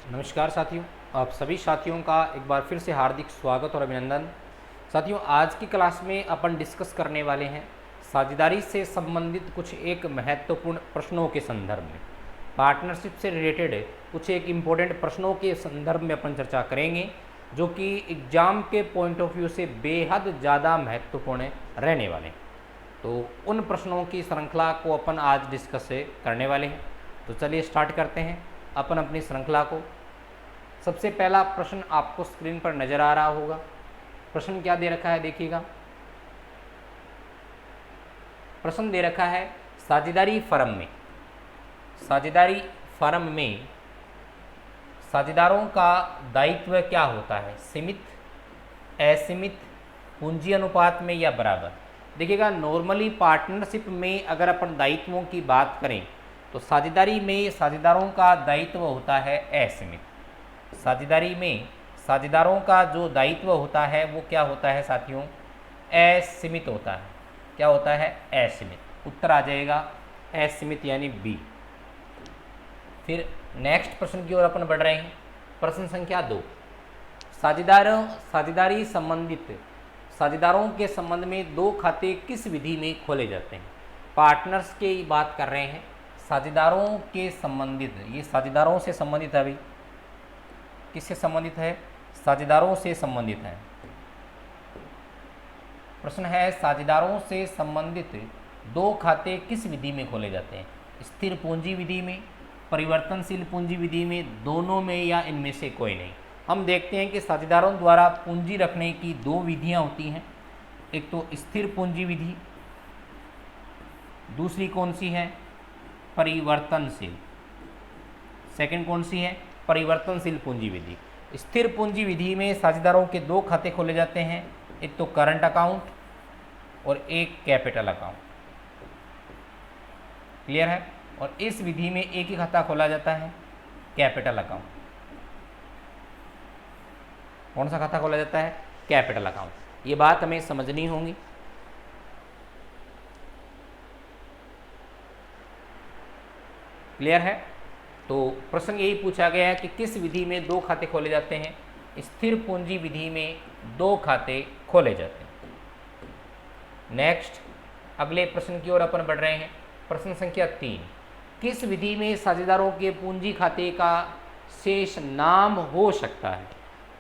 नमस्कार साथियों, आप सभी साथियों का एक बार फिर से हार्दिक स्वागत और अभिनंदन। साथियों, आज की क्लास में अपन डिस्कस करने वाले हैं साझेदारी से संबंधित कुछ एक महत्वपूर्ण प्रश्नों के संदर्भ में। पार्टनरशिप से रिलेटेड कुछ एक इम्पोर्टेंट प्रश्नों के संदर्भ में अपन चर्चा करेंगे, जो कि एग्जाम के पॉइंट ऑफ व्यू से बेहद ज़्यादा महत्वपूर्ण रहने वाले हैं। तो उन प्रश्नों की श्रृंखला को अपन आज डिस्कस करने वाले हैं। तो चलिए स्टार्ट करते हैं अपन अपनी श्रृंखला को। सबसे पहला प्रश्न आपको स्क्रीन पर नजर आ रहा होगा। प्रश्न क्या दे रखा है, देखिएगा। प्रश्न दे रखा है साझेदारी फर्म में साझेदारों का दायित्व क्या होता है, सीमित, असीमित, पूंजी अनुपात में या बराबर। देखिएगा, नॉर्मली पार्टनरशिप में अगर अपन दायित्वों की बात करें तो साझेदारी में साझेदारों का दायित्व होता है असीमित। साझेदारी में साझेदारों का जो दायित्व होता है वो क्या होता है साथियों, असीमित होता है। क्या होता है, असीमित। उत्तर आ जाएगा असीमित यानी बी। फिर नेक्स्ट प्रश्न की ओर अपन बढ़ रहे हैं। प्रश्न संख्या 2, साझेदारों के संबंध में दो खाते किस विधि में खोले जाते हैं। पार्टनर्स की बात कर रहे हैं, साझेदारों के संबंधित, ये साझेदारों से संबंधित है। अभी किससे संबंधित है, साझेदारों से संबंधित है। प्रश्न है साझेदारों से संबंधित दो खाते किस विधि में खोले जाते हैं, स्थिर पूंजी विधि में, परिवर्तनशील पूंजी विधि में, दोनों में या इनमें से कोई नहीं। हम देखते हैं कि साझेदारों द्वारा पूंजी रखने की दो विधियां होती हैं। एक तो स्थिर पूंजी विधि, दूसरी कौन सी है, परिवर्तनशील। सेकंड कौन सी है, परिवर्तनशील पूंजी विधि। स्थिर पूंजी विधि में साझेदारों के दो खाते खोले जाते हैं, एक तो करंट अकाउंट और एक कैपिटल अकाउंट। क्लियर है। और इस विधि में एक ही खाता खोला जाता है, कैपिटल अकाउंट। कौन सा खाता खोला जाता है, कैपिटल अकाउंट। ये बात हमें समझनी होगी। क्लियर है। तो प्रश्न यही पूछा गया है कि किस विधि में दो खाते खोले जाते हैं। स्थिर पूंजी विधि में दो खाते खोले जाते हैं। नेक्स्ट अगले प्रश्न की ओर अपन बढ़ रहे हैं। प्रश्न संख्या 3, किस विधि में साझेदारों के पूंजी खाते का शेष नाम हो सकता है।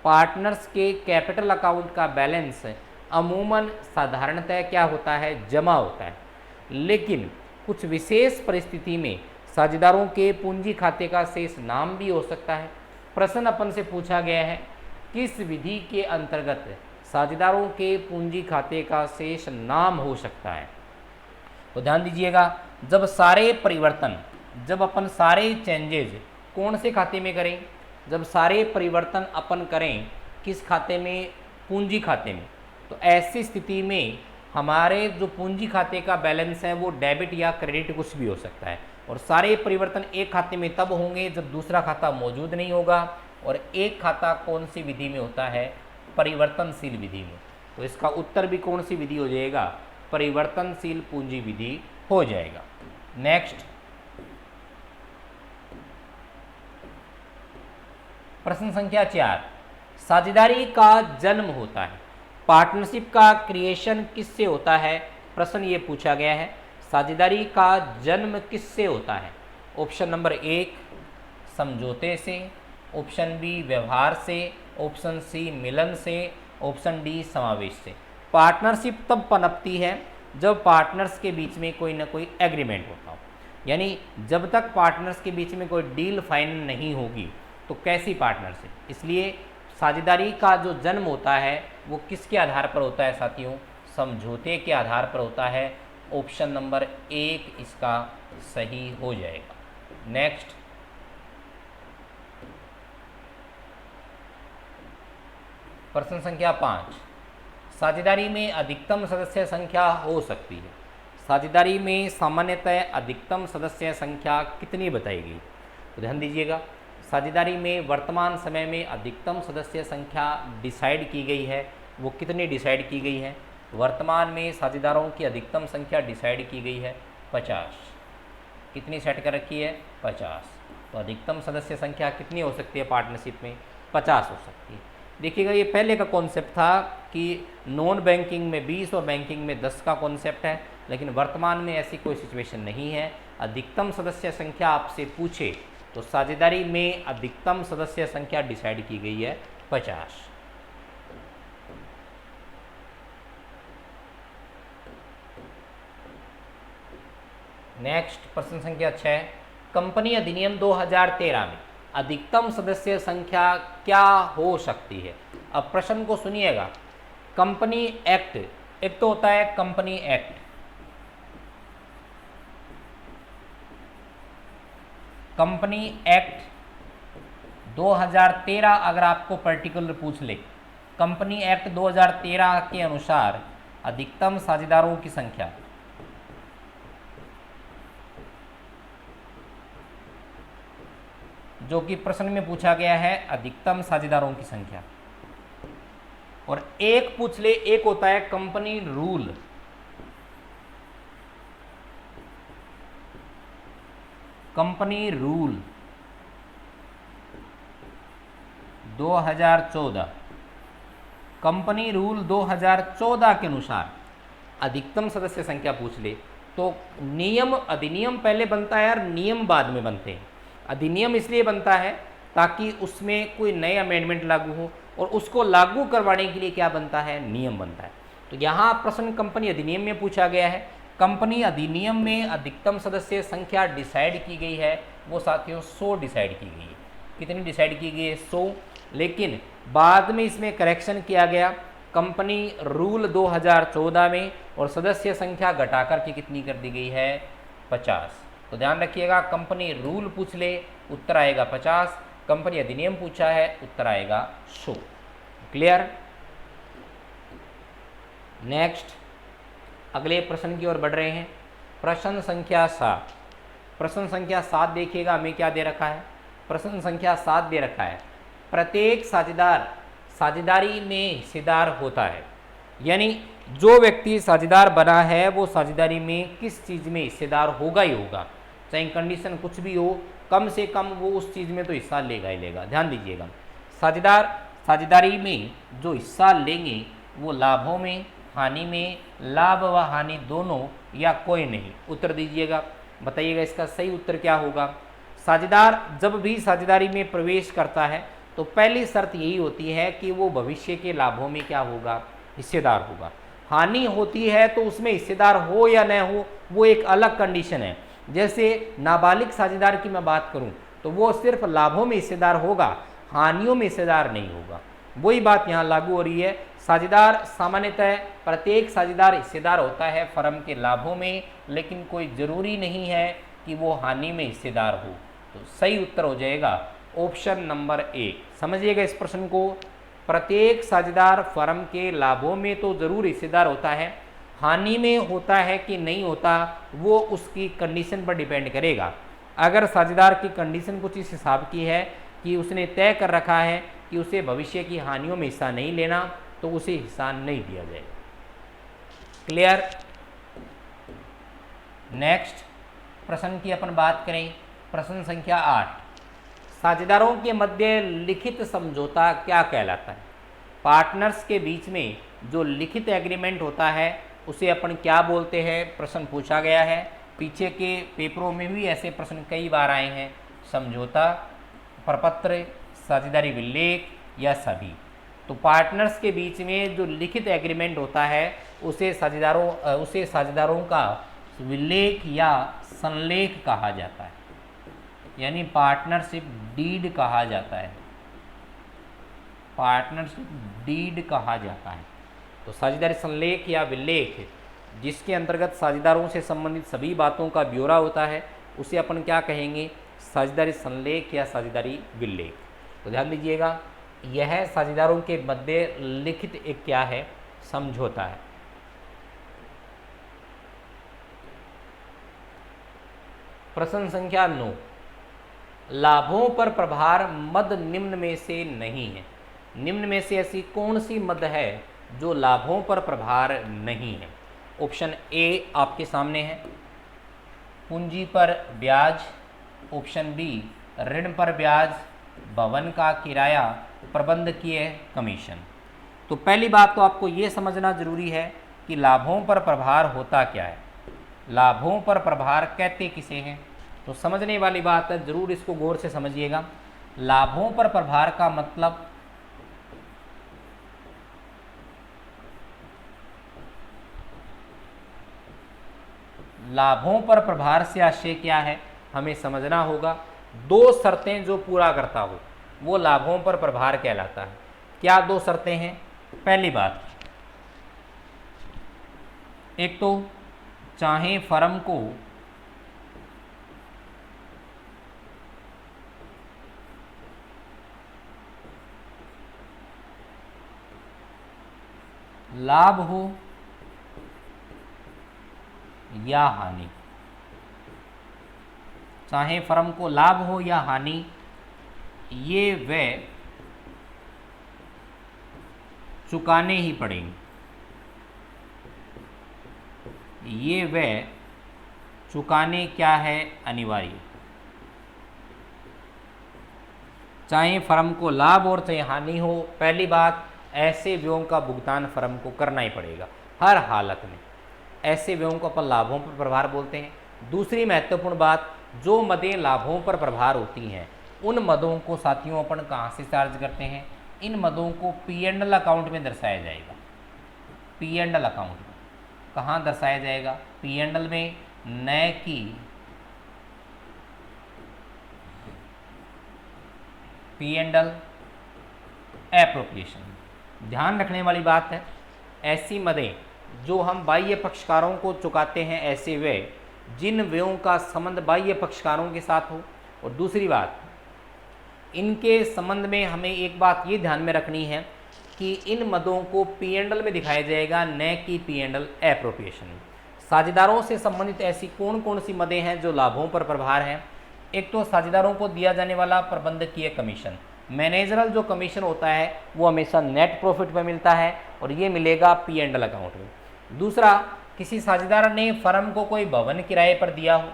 पार्टनर्स के कैपिटल अकाउंट का बैलेंस अमूमन साधारणतः क्या होता है, जमा होता है, लेकिन कुछ विशेष परिस्थिति में साझेदारों के पूंजी खाते का शेष नाम भी हो सकता है। प्रश्न अपन से पूछा गया है किस विधि के अंतर्गत साझेदारों के पूंजी खाते का शेष नाम हो सकता है। तो ध्यान दीजिएगा, जब सारे परिवर्तन, जब अपन सारे चेंजेज कौन से खाते में करें, जब सारे परिवर्तन अपन करें किस खाते में, पूंजी खाते में, तो ऐसी स्थिति में हमारे जो पूंजी खाते का बैलेंस है वो डेबिट या क्रेडिट कुछ भी हो सकता है। और सारे परिवर्तन एक खाते में तब होंगे जब दूसरा खाता मौजूद नहीं होगा। और एक खाता कौन सी विधि में होता है, परिवर्तनशील विधि में। तो इसका उत्तर भी कौन सी विधि हो जाएगा, परिवर्तनशील पूंजी विधि हो जाएगा। नेक्स्ट प्रश्न संख्या 4, साझेदारी का जन्म होता है। पार्टनरशिप का क्रिएशन किससे होता है। प्रश्न ये पूछा गया है, साझेदारी का जन्म किससे होता है। ऑप्शन नंबर 1 समझौते से, ऑप्शन बी व्यवहार से, ऑप्शन सी मिलन से, ऑप्शन डी समावेश से। पार्टनरशिप तब पनपती है जब पार्टनर्स के बीच में कोई ना कोई एग्रीमेंट होता हो, यानी जब तक पार्टनर्स के बीच में कोई डील फाइनल नहीं होगी तो कैसी पार्टनरशिप। इसलिए साझेदारी का जो जन्म होता है वो किसके आधार पर होता है साथियों, समझौते के आधार पर होता है। ऑप्शन नंबर 1 इसका सही हो जाएगा। नेक्स्ट प्रश्न संख्या 5, साझेदारी में अधिकतम सदस्य संख्या हो सकती है। साझेदारी में सामान्यतः अधिकतम सदस्य संख्या कितनी बताई गई। तो ध्यान दीजिएगा, साझेदारी में वर्तमान समय में अधिकतम सदस्य संख्या डिसाइड की गई है। वो कितनी डिसाइड की गई है, वर्तमान में साझेदारों की अधिकतम संख्या डिसाइड की गई है 50। कितनी सेट कर रखी है, 50। तो अधिकतम सदस्य संख्या कितनी हो सकती है पार्टनरशिप में? 50 हो सकती है। देखिएगा, ये पहले का कॉन्सेप्ट था कि नॉन बैंकिंग में 20 और बैंकिंग में 10 का कॉन्सेप्ट है, लेकिन वर्तमान में ऐसी कोई सिचुएशन नहीं है। अधिकतम सदस्य संख्या आपसे पूछे तो साझेदारी में अधिकतम सदस्य संख्या डिसाइड की गई है 50। नेक्स्ट प्रश्न संख्या 6, कंपनी अधिनियम 2013 में अधिकतम सदस्य संख्या क्या हो सकती है? अब प्रश्न को सुनिएगा। कंपनी एक्ट, एक तो होता है कंपनी एक्ट, कंपनी एक्ट 2013 अगर आपको पर्टिकुलर पूछ ले, कंपनी एक्ट 2013 के अनुसार अधिकतम साझेदारों की संख्या जो कि प्रश्न में पूछा गया है, अधिकतम साझेदारों की संख्या। और एक पूछ ले, एक होता है company rule, company rule 2014, company rule 2014 के अनुसार अधिकतम सदस्य संख्या पूछ ले तो नियम, अधिनियम पहले बनता है और नियम बाद में बनते हैं। अधिनियम इसलिए बनता है ताकि उसमें कोई नए अमेंडमेंट लागू हो, और उसको लागू करवाने के लिए क्या बनता है? नियम बनता है। तो यहाँ प्रश्न कंपनी अधिनियम में पूछा गया है। कंपनी अधिनियम में अधिकतम सदस्य संख्या डिसाइड की गई है, वो साथियों 100 डिसाइड की गई है। कितनी डिसाइड की गई है? 100। लेकिन बाद में इसमें करेक्शन किया गया कंपनी रूल 2014 में, और सदस्य संख्या घटा करके कितनी कर दी गई है? 50। तो ध्यान रखिएगा, कंपनी रूल पूछ ले उत्तर आएगा 50, कंपनी अधिनियम पूछा है उत्तर आएगा 100। क्लियर? नेक्स्ट अगले प्रश्न की ओर बढ़ रहे हैं। प्रश्न संख्या 7, प्रश्न संख्या 7 देखिएगा हमें क्या दे रखा है। प्रश्न संख्या 7 दे रखा है, प्रत्येक साझेदार साझेदारी में हिस्सेदार होता है, यानी जो व्यक्ति साझेदार बना है वो साझेदारी में किस चीज़ में हिस्सेदार होगा ही होगा, चाहे कंडीशन कुछ भी हो, कम से कम वो उस चीज़ में तो हिस्सा लेगा ही लेगा। ध्यान दीजिएगा, साझेदार साझेदारी में जो हिस्सा लेंगे वो लाभों में, हानि में, लाभ व हानि दोनों, या कोई नहीं। उत्तर दीजिएगा, बताइएगा इसका सही उत्तर क्या होगा। साझेदार जब भी साझेदारी में प्रवेश करता है तो पहली शर्त यही होती है कि वो भविष्य के लाभों में क्या होगा? हिस्सेदार होगा। हानि होती है तो उसमें हिस्सेदार हो या न हो वो एक अलग कंडीशन है। जैसे नाबालिग साझेदार की मैं बात करूं तो वो सिर्फ लाभों में हिस्सेदार होगा, हानियों में हिस्सेदार नहीं होगा। वही बात यहाँ लागू हो रही है। साझेदार सामान्यतः प्रत्येक साझेदार हिस्सेदार होता है फर्म के लाभों में, लेकिन कोई ज़रूरी नहीं है कि वो हानि में हिस्सेदार हो। तो सही उत्तर हो जाएगा ऑप्शन नंबर 1। समझिएगा इस प्रश्न को, प्रत्येक साझेदार फर्म के लाभों में तो ज़रूर हिस्सेदार होता है, हानि में होता है कि नहीं होता वो उसकी कंडीशन पर डिपेंड करेगा। अगर साझेदार की कंडीशन कुछ इस हिसाब की है कि उसने तय कर रखा है कि उसे भविष्य की हानियों में हिस्सा नहीं लेना, तो उसे हिस्सा नहीं दिया जाएगा। क्लियर? नेक्स्ट प्रश्न की अपन बात करें, प्रश्न संख्या 8, साझेदारों के मध्य लिखित समझौता क्या कहलाता है? पार्टनर्स के बीच में जो लिखित एग्रीमेंट होता है उसे अपन क्या बोलते हैं? प्रश्न पूछा गया है। पीछे के पेपरों में भी ऐसे प्रश्न कई बार आए हैं। समझौता, प्रपत्र, साझेदारी विलेख या सभी। तो पार्टनर्स के बीच में जो लिखित एग्रीमेंट होता है उसे साझेदारों का विलेख या संलेख कहा जाता है, यानी पार्टनरशिप डीड कहा जाता है, पार्टनरशिप डीड कहा जाता है। तो साझेदारी संलेख या विलेख जिसके अंतर्गत साझेदारों से संबंधित सभी बातों का ब्यौरा होता है उसे अपन क्या कहेंगे? साझेदारी संलेख या साझेदारी विलेख। तो ध्यान दीजिएगा, यह साझेदारों के मध्य लिखित एक क्या है? समझौता है। प्रश्न संख्या 9, लाभों पर प्रभार मद निम्न में से नहीं है। निम्न में से ऐसी कौन सी मद है जो लाभों पर प्रभार नहीं है? ऑप्शन ए आपके सामने है, पूंजी पर ब्याज। ऑप्शन बी, ऋण पर ब्याज, भवन का किराया, प्रबंधकीय कमीशन। तो पहली बात तो आपको ये समझना जरूरी है कि लाभों पर प्रभार होता क्या है, लाभों पर प्रभार कहते किसे हैं। तो समझने वाली बात है, जरूर इसको गौर से समझिएगा। लाभों पर प्रभार का मतलब लाभों पर प्रभार से आशय क्या है, हमें समझना होगा। दो शर्तें जो पूरा करता हो वो लाभों पर प्रभार कहलाता है। क्या दो शर्तें हैं? पहली बात, एक तो चाहे फर्म को लाभ हो या हानि, चाहे फर्म को लाभ हो या हानि, ये व्यय चुकाने ही पड़ेंगे, ये व्यय चुकाने क्या है, अनिवार्य। चाहे फर्म को लाभ और चाहे हानि हो, पहली बात ऐसे व्ययों का भुगतान फर्म को करना ही पड़ेगा हर हालत में। ऐसे व्ययों को अपन लाभों पर प्रभार बोलते हैं। दूसरी महत्वपूर्ण बात, जो मदें लाभों पर प्रभार होती हैं उन मदों को साथियों अपन कहाँ से चार्ज करते हैं? इन मदों को P&L अकाउंट में दर्शाया जाएगा। P&L अकाउंट में कहाँ दर्शाया जाएगा? P&L में, न कि P&L एप्रोप्रिएशन। ध्यान रखने वाली बात है, ऐसी मदें जो हम बाह्य पक्षकारों को चुकाते हैं, ऐसे व्यय जिन व्ययों का संबंध बाह्य पक्षकारों के साथ हो। और दूसरी बात, इनके संबंध में हमें एक बात ये ध्यान में रखनी है कि इन मदों को P&L में दिखाया जाएगा, न कि P&L एप्रोप्रिएशन। साझेदारों से संबंधित ऐसी कौन कौन सी मदें हैं जो लाभों पर प्रभार हैं? एक तो साझेदारों को दिया जाने वाला प्रबंधकीय कमीशन, मैनेजरल जो कमीशन होता है वो हमेशा नेट प्रॉफिट में मिलता है और ये मिलेगा P&L अकाउंट में। दूसरा, किसी साझेदार ने फर्म को कोई भवन किराए पर दिया हो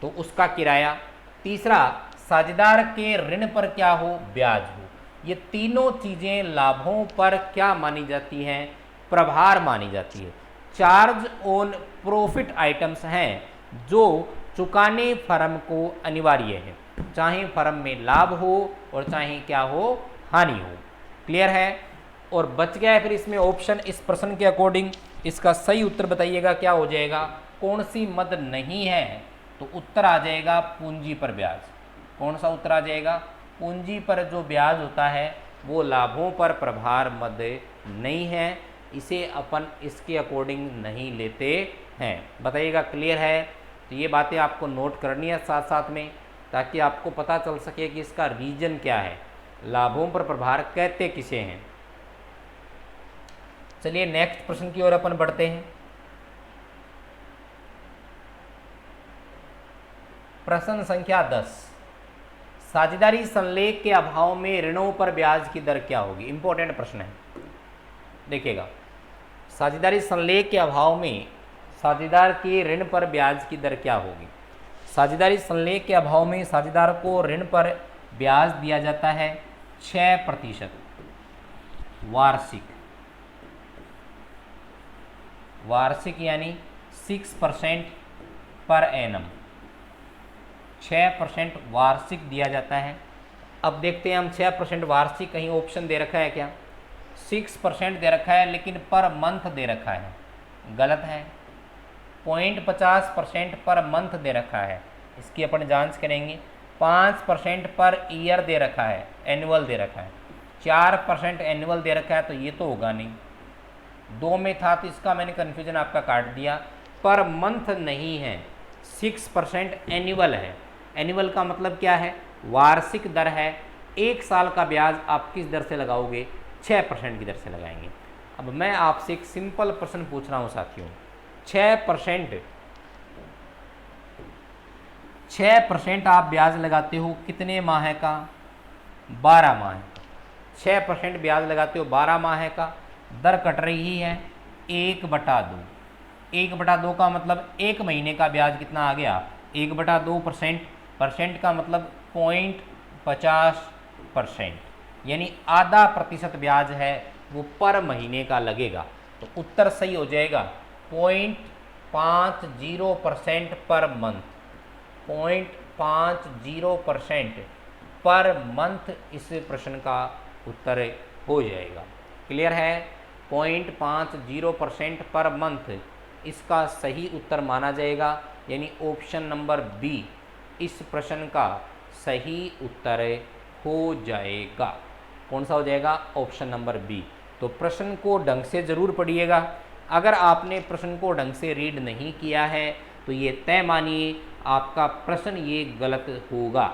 तो उसका किराया। तीसरा, साझेदार के ऋण पर क्या हो, ब्याज हो। ये तीनों चीज़ें लाभों पर क्या मानी जाती हैं? प्रभार मानी जाती है। चार्ज ऑन प्रॉफिट आइटम्स हैं जो चुकाने फर्म को अनिवार्य है, चाहे फर्म में लाभ हो और चाहे क्या हो, हानि हो। क्लियर है? और बच गया है फिर इसमें ऑप्शन। इस प्रश्न के अकॉर्डिंग इसका सही उत्तर बताइएगा क्या हो जाएगा, कौन सी मद नहीं है? तो उत्तर आ जाएगा पूंजी पर ब्याज। कौन सा उत्तर आ जाएगा? पूंजी पर जो ब्याज होता है वो लाभों पर प्रभार मद नहीं है, इसे अपन इसके अकॉर्डिंग नहीं लेते हैं। बताइएगा क्लियर है? तो ये बातें आपको नोट करनी है साथ साथ में, ताकि आपको पता चल सके कि इसका रीजन क्या है, लाभों पर प्रभार कहते किसे हैं। चलिए नेक्स्ट प्रश्न की ओर अपन बढ़ते हैं। प्रश्न संख्या 10, साझेदारी संलेख के अभाव में ऋणों पर ब्याज की दर क्या होगी? इंपॉर्टेंट प्रश्न है, देखिएगा। साझेदारी संलेख के अभाव में साझेदार के ऋण पर ब्याज की दर क्या होगी? साझेदारी संलेख के अभाव में साझेदार को ऋण पर ब्याज दिया जाता है 6% वार्षिक, वार्षिक यानी 6% पर एनम, 6% वार्षिक दिया जाता है। अब देखते हैं हम 6% वार्षिक, कहीं ऑप्शन दे रखा है क्या? 6% दे रखा है लेकिन पर मंथ दे रखा है, गलत है। 0.50% पर मंथ दे रखा है, इसकी अपन जांच करेंगे। 5% पर ईयर दे रखा है, एनुअल दे रखा है। 4% एनुअल दे रखा है, तो ये तो होगा नहीं। 2 में था तो इसका मैंने कन्फ्यूजन आपका काट दिया। पर मंथ नहीं है, 6% एनुअल है। एनुअल का मतलब क्या है? वार्षिक दर है। 1 साल का ब्याज आप किस दर से लगाओगे? 6% की दर से लगाएंगे। अब मैं आपसे एक सिंपल प्रश्न पूछ रहा हूँ साथियों, 6% आप ब्याज लगाते हो कितने माह का? 12 माह का। 6% ब्याज लगाते हो 12 माह का, दर कट रही है 1/2। 1/2 का मतलब 1 महीने का ब्याज कितना आ गया? 1/2%। परसेंट का मतलब 0.50%, यानी आधा प्रतिशत ब्याज है वो पर महीने का लगेगा। तो उत्तर सही हो जाएगा 0.50% पर मंथ, 0.50% पर मंथ इस प्रश्न का उत्तर हो जाएगा। क्लियर है? 0.50% पर मंथ इसका सही उत्तर माना जाएगा, यानी ऑप्शन नंबर बी इस प्रश्न का सही उत्तर हो जाएगा। कौन सा हो जाएगा? Option number B. तो प्रश्न को ढंग से जरूर पढ़िएगा। अगर आपने प्रश्न को ढंग से रीड नहीं किया है तो ये तय मानिए आपका प्रश्न ये गलत होगा,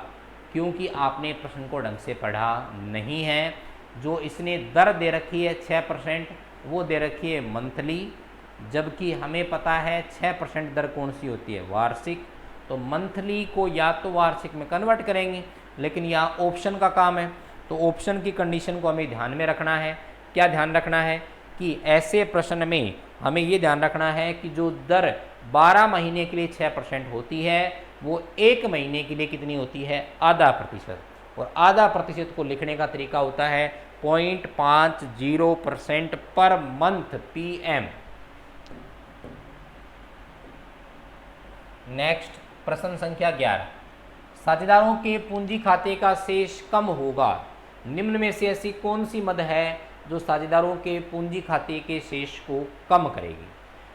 क्योंकि आपने प्रश्न को ढंग से पढ़ा नहीं है। जो इसने दर दे रखी है 6%, वो दे रखी है मंथली, जबकि हमें पता है 6% दर कौन सी होती है? वार्षिक। तो मंथली को या तो वार्षिक में कन्वर्ट करेंगे, लेकिन यहाँ ऑप्शन का काम है, तो ऑप्शन की कंडीशन को हमें ध्यान में रखना है। क्या ध्यान रखना है? कि ऐसे प्रश्न में हमें ये ध्यान रखना है कि जो दर 12 महीने के लिए 6% होती है, वो 1 महीने के लिए कितनी होती है? आधा प्रतिशत। और आधा प्रतिशत को लिखने का तरीका होता है 0.50% पर मंथ, PM। नेक्स्ट प्रश्न संख्या 11, साझेदारों के पूंजी खाते का शेष कम होगा, निम्न में से ऐसी कौन सी मद है जो साझेदारों के पूंजी खाते के शेष को कम करेगी?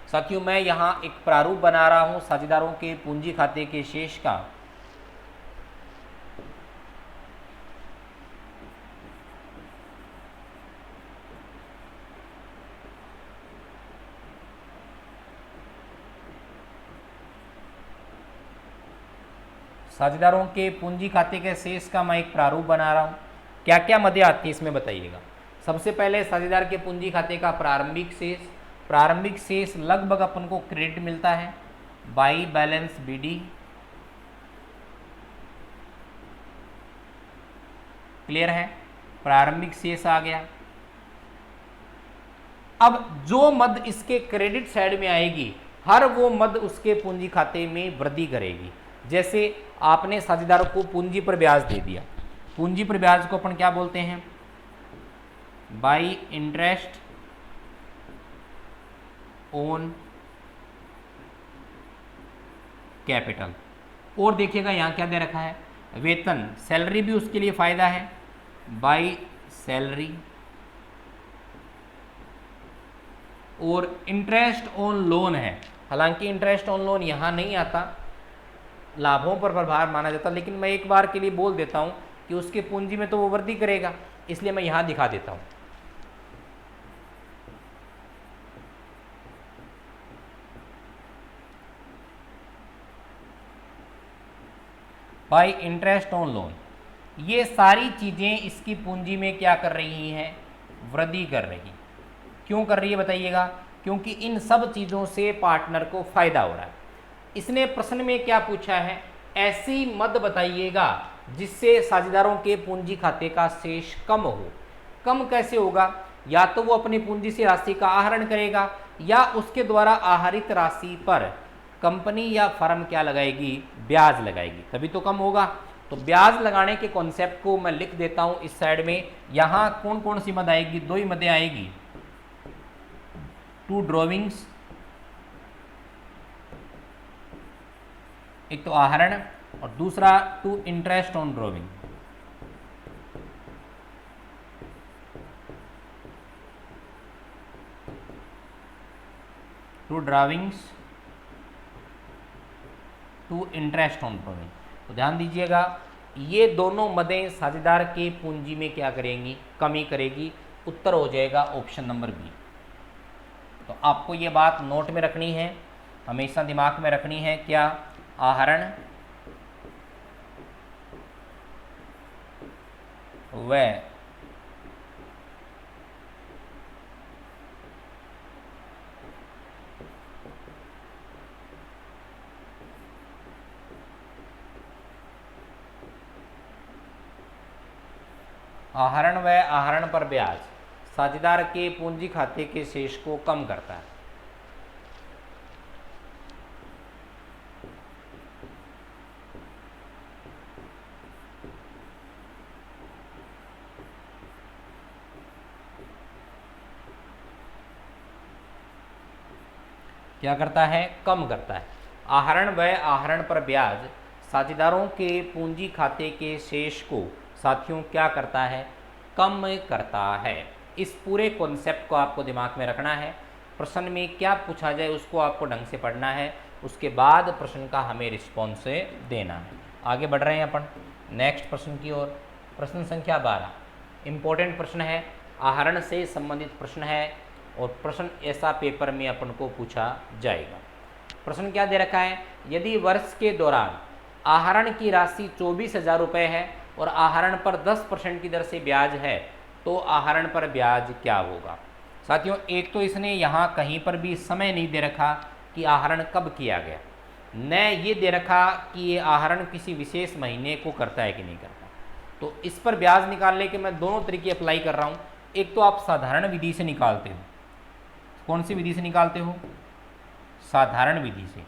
साथियों, मैं यहाँ एक प्रारूप बना रहा हूँ साझेदारों के पूंजी खाते के शेष का। साझेदारों के पूंजी खाते के शेष का मैं एक प्रारूप बना रहा हूँ। क्या क्या मदें आती हैं इसमें बताइएगा। सबसे पहले साझेदार के पूंजी खाते का प्रारंभिक शेष। प्रारंभिक शेष लगभग अपन को क्रेडिट मिलता है बाई बैलेंस BD। क्लियर है? प्रारंभिक शेष आ गया। अब जो मद इसके क्रेडिट साइड में आएगी, हर वो मद उसके पूंजी खाते में वृद्धि करेगी। जैसे आपने साझेदारों को पूंजी पर ब्याज दे दिया, पूंजी पर ब्याज को अपन क्या बोलते हैं? By interest on capital. और देखिएगा यहाँ क्या दे रखा है? वेतन, सैलरी भी उसके लिए फायदा है, बाई सैलरी। और इंटरेस्ट ऑन लोन है, हालांकि इंटरेस्ट ऑन लोन यहाँ नहीं आता, लाभों पर प्रभार माना जाता, लेकिन मैं एक बार के लिए बोल देता हूँ कि उसके पूंजी में तो वो वृद्धि करेगा, इसलिए मैं यहाँ दिखा देता हूँ। बाई इंटरेस्ट ऑन लोन, ये सारी चीज़ें इसकी पूंजी में क्या कर रही हैं? वृद्धि कर रही। क्यों कर रही है बताइएगा? क्योंकि इन सब चीज़ों से पार्टनर को फायदा हो रहा है। इसने प्रश्न में क्या पूछा है? ऐसी मद बताइएगा जिससे साझेदारों के पूंजी खाते का शेष कम हो। कम कैसे होगा? या तो वो अपनी पूंजी से राशि का आहरण करेगा, या उसके द्वारा आहरित राशि पर कंपनी या फर्म क्या लगाएगी? ब्याज लगाएगी, तभी तो कम होगा। तो ब्याज लगाने के कॉन्सेप्ट को मैं लिख देता हूं इस साइड में। यहां कौन कौन सी मद आएगी? दो ही मदें आएगी, टू ड्रॉविंग्स, एक तो आहरण और दूसरा to interest on drawing. To drawings, to interest on drawing. तो ध्यान दीजिएगा, ये दोनों मदें साझेदार के पूंजी में क्या करेंगी? कमी करेगी। उत्तर हो जाएगा ऑप्शन नंबर बी। तो आपको ये बात नोट में रखनी है, हमेशा दिमाग में रखनी है। क्या? आहरण व आहरण व आहरण पर ब्याज साझेदार के पूंजी खाते के शेष को कम करता है। क्या करता है? कम करता है। आहरण व आहरण पर ब्याज साझेदारों के पूंजी खाते के शेष को साथियों क्या करता है? कम करता है। इस पूरे कॉन्सेप्ट को आपको दिमाग में रखना है। प्रश्न में क्या पूछा जाए उसको आपको ढंग से पढ़ना है, उसके बाद प्रश्न का हमें रिस्पॉन्स देना है। आगे बढ़ रहे हैं अपन नेक्स्ट प्रश्न की ओर। प्रश्न संख्या 12 इम्पोर्टेंट प्रश्न है, आहरण से संबंधित प्रश्न है और प्रश्न ऐसा पेपर में अपन को पूछा जाएगा। प्रश्न क्या दे रखा है? यदि वर्ष के दौरान आहरण की राशि 24,000 रुपये है और आहरण पर 10% की दर से ब्याज है तो आहरण पर ब्याज क्या होगा? साथियों, एक तो इसने यहाँ कहीं पर भी समय नहीं दे रखा कि आहरण कब किया गया, न ये दे रखा कि ये आहरण किसी विशेष महीने को करता है कि नहीं करता। तो इस पर ब्याज निकालने के मैं दोनों तरीके अप्लाई कर रहा हूँ। एक तो आप साधारण विधि से निकालते हो। कौन सी विधि से निकालते हो? साधारण विधि से।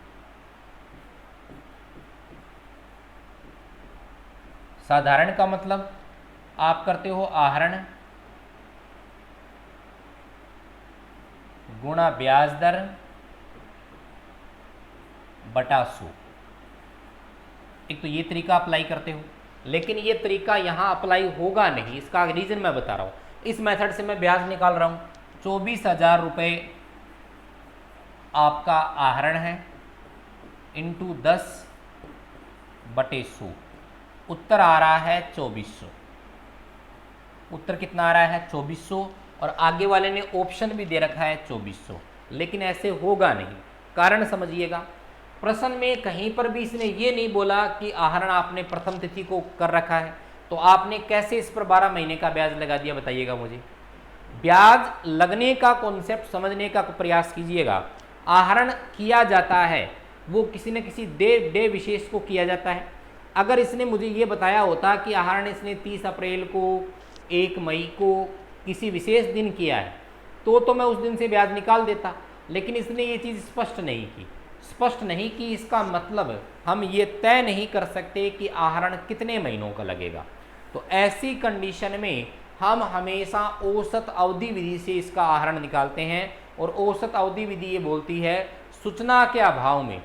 साधारण का मतलब आप करते हो आहरण गुणा ब्याज दर बटा 100। एक तो ये तरीका अप्लाई करते हो, लेकिन ये तरीका यहाँ अप्लाई होगा नहीं। इसका रीज़न मैं बता रहा हूँ। इस मेथड से मैं ब्याज निकाल रहा हूँ। 24,000 रुपये आपका आहरण है इंटू 10/100। उत्तर आ रहा है 2400। उत्तर कितना आ रहा है? 2400। और आगे वाले ने ऑप्शन भी दे रखा है 2400, लेकिन ऐसे होगा नहीं। कारण समझिएगा, प्रश्न में कहीं पर भी इसने ये नहीं बोला कि आहरण आपने प्रथम तिथि को कर रखा है, तो आपने कैसे इस पर 12 महीने का ब्याज लगा दिया? बताइएगा मुझे। ब्याज लगने का कॉन्सेप्ट समझने का प्रयास कीजिएगा। आहरण किया जाता है वो किसी न किसी डे विशेष को किया जाता है। अगर इसने मुझे ये बताया होता कि आहरण इसने 30 अप्रैल को, 1 मई को किसी विशेष दिन किया है तो मैं उस दिन से ब्याज निकाल देता, लेकिन इसने ये चीज़ स्पष्ट नहीं की। स्पष्ट नहीं की इसका मतलब हम ये तय नहीं कर सकते कि आहरण कितने महीनों का लगेगा। तो ऐसी कंडीशन में हम हमेशा औसत अवधि विधि से इसका आहरण निकालते हैं। और औसत अवधि विधि ये बोलती है सूचना के अभाव में,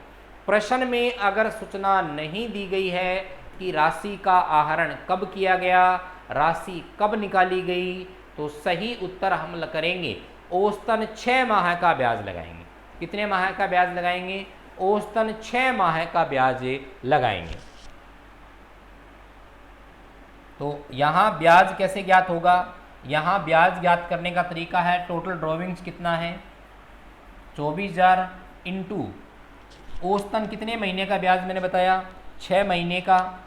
प्रश्न में अगर सूचना नहीं दी गई है कि राशि का आहरण कब किया गया, राशि कब निकाली गई, तो सही उत्तर हम करेंगे औसतन 6 माह का ब्याज लगाएंगे। कितने माह का ब्याज लगाएंगे? औसतन 6 माह का ब्याज लगाएंगे। तो यहाँ ब्याज कैसे ज्ञात होगा? यहाँ ब्याज ज्ञात करने का तरीका है, टोटल ड्रॉविंग्स कितना है? 24,000 इंटू औसतन कितने महीने का ब्याज मैंने बताया? 6 महीने का,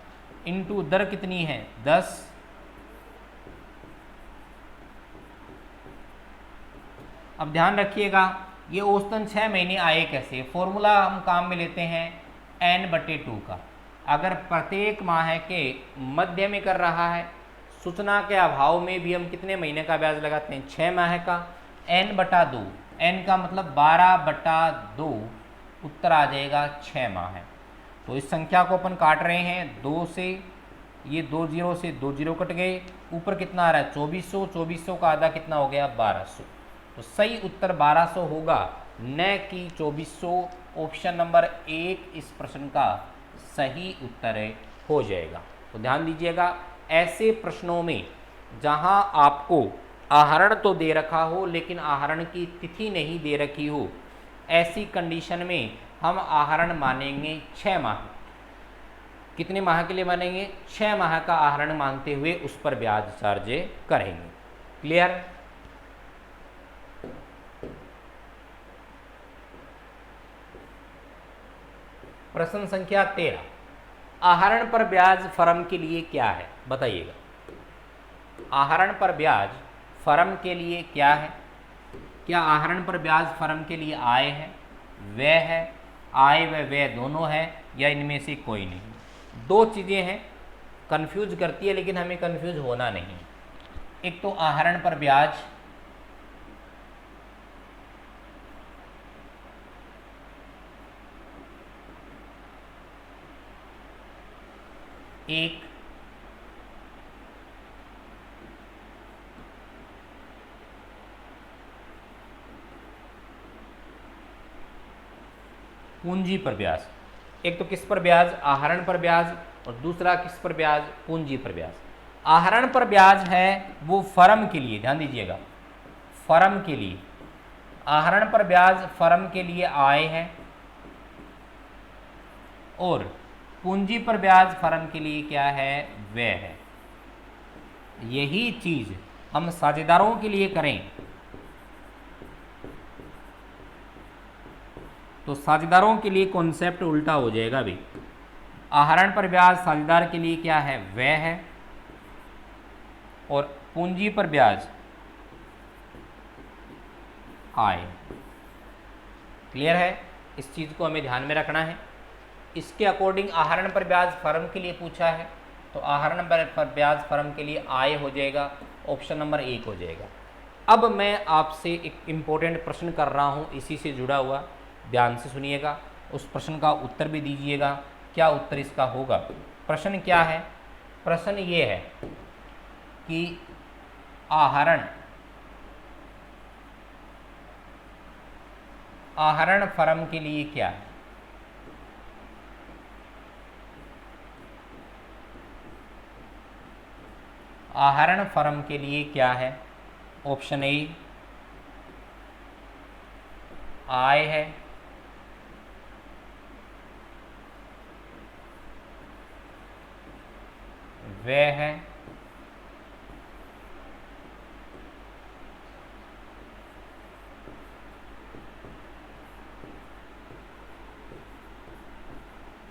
इंटू दर कितनी है? 10। अब ध्यान रखिएगा ये औसतन 6 महीने आए कैसे? फॉर्मूला हम काम में लेते हैं n/2 का। अगर प्रत्येक माह के मध्य में कर रहा है, सूचना के अभाव में भी हम कितने महीने का ब्याज लगाते हैं? 6 माह का। n/2, n का मतलब 12/2, उत्तर आ जाएगा 6 माह। तो इस संख्या को अपन काट रहे हैं 2 से, ये 2 0 से 2 0 कट गए। ऊपर कितना आ रहा है? 2400। 2400 का आधा कितना हो गया? 1200। तो सही उत्तर 1200 होगा, न कि 2400। ऑप्शन नंबर 1 इस प्रश्न का सही उत्तर हो जाएगा। तो ध्यान दीजिएगा, ऐसे प्रश्नों में जहां आपको आहरण तो दे रखा हो लेकिन आहरण की तिथि नहीं दे रखी हो, ऐसी कंडीशन में हम आहरण मानेंगे 6 माह। कितने माह के लिए मानेंगे? 6 माह का आहरण मानते हुए उस पर ब्याज चार्ज करेंगे। क्लियर? प्रश्न संख्या 13, आहरण पर ब्याज फर्म के लिए क्या है? बताइएगा। आहरण पर ब्याज फर्म के लिए क्या है? क्या आहरण पर ब्याज फर्म के लिए आय है, व्यय है? आय व व्यय दोनों है या इनमें से कोई नहीं? दो चीज़ें हैं, कंफ्यूज करती है, लेकिन हमें कंफ्यूज होना नहीं। एक तो आहरण पर ब्याज एक पूंजी पर ब्याज। एक तो किस पर ब्याज, आहरण पर ब्याज, और दूसरा किस पर ब्याज, पूंजी पर ब्याज। आहरण पर ब्याज है वो फर्म के लिए, ध्यान दीजिएगा, फर्म के लिए आहरण पर ब्याज फर्म के लिए आय है, और पूंजी पर ब्याज फर्म के लिए क्या है, व्यय है। यही चीज हम साझेदारों के लिए करें तो साझेदारों के लिए कॉन्सेप्ट उल्टा हो जाएगा भी। आहरण पर ब्याज साझेदार के लिए क्या है, व्यय है, और पूंजी पर ब्याज आय। क्लियर है? इस चीज़ को हमें ध्यान में रखना है। इसके अकॉर्डिंग आहरण पर ब्याज फर्म के लिए पूछा है, तो आहरण पर ब्याज फर्म के लिए आय हो जाएगा, ऑप्शन नंबर 1 हो जाएगा। अब मैं आपसे एक इम्पोर्टेंट प्रश्न कर रहा हूँ इसी से जुड़ा हुआ, ध्यान से सुनिएगा, उस प्रश्न का उत्तर भी दीजिएगा। क्या उत्तर इसका होगा? प्रश्न क्या है? प्रश्न ये है कि आहरण फर्म के लिए क्या है? आहरण फर्म के लिए क्या है? ऑप्शन ए आय है, व्यय है,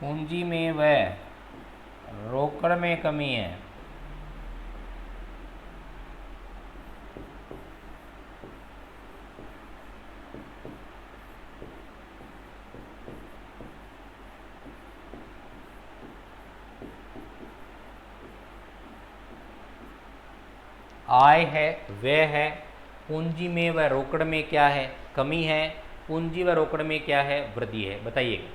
पूंजी में व्यय, रोकड़ में कमी है, आय है, व्यय है, पूंजी में व रोकड़ में क्या है, कमी है, पूंजी व रोकड़ में क्या है, वृद्धि है। बताइएगा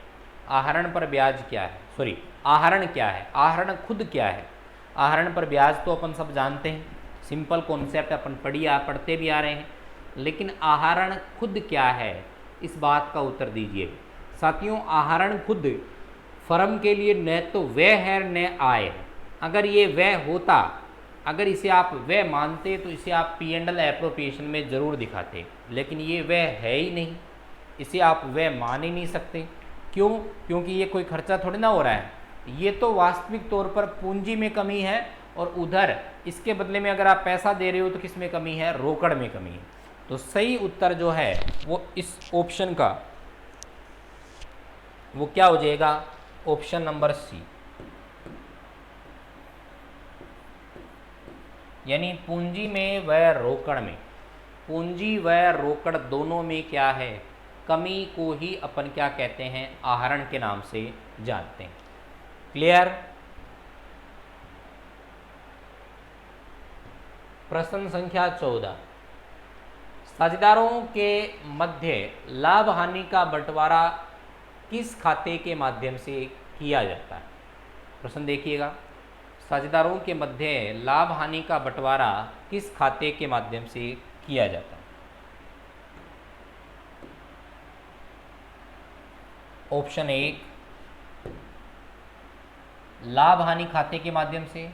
आहरण पर ब्याज क्या है, सॉरी आहरण क्या है, आहरण खुद क्या है। आहरण पर ब्याज तो अपन सब जानते हैं, सिंपल कॉन्सेप्ट अपन पढ़ते भी आ रहे हैं, लेकिन आहरण खुद क्या है, इस बात का उत्तर दीजिएगा। साथियों, आहरण खुद फर्म के लिए न तो व्यय है न आय है। अगर ये व्यय होता, अगर इसे आप व्यय मानते तो इसे आप P&L एप्रोप्रिएशन में ज़रूर दिखाते, लेकिन ये व्यय है ही नहीं, इसे आप व्यय मान ही नहीं सकते। क्यों? क्योंकि ये कोई खर्चा थोड़ी ना हो रहा है, ये तो वास्तविक तौर पर पूंजी में कमी है, और उधर इसके बदले में अगर आप पैसा दे रहे हो तो किस में कमी है, रोकड़ में कमी है। तो सही उत्तर जो है वो इस ऑप्शन का वो क्या हो जाएगा, ऑप्शन नंबर सी, यानी पूंजी में व रोकड़ में, पूंजी व रोकड़ दोनों में क्या है, कमी को ही अपन क्या कहते हैं, आहरण के नाम से जानते हैं। क्लियर? प्रश्न संख्या 14, साझेदारों के मध्य लाभ हानि का बंटवारा किस खाते के माध्यम से किया जाता है? प्रश्न देखिएगा, साझेदारों के मध्य लाभ हानि का बंटवारा किस खाते के माध्यम से किया जाता है? ऑप्शन 1 लाभ हानि खाते के माध्यम से,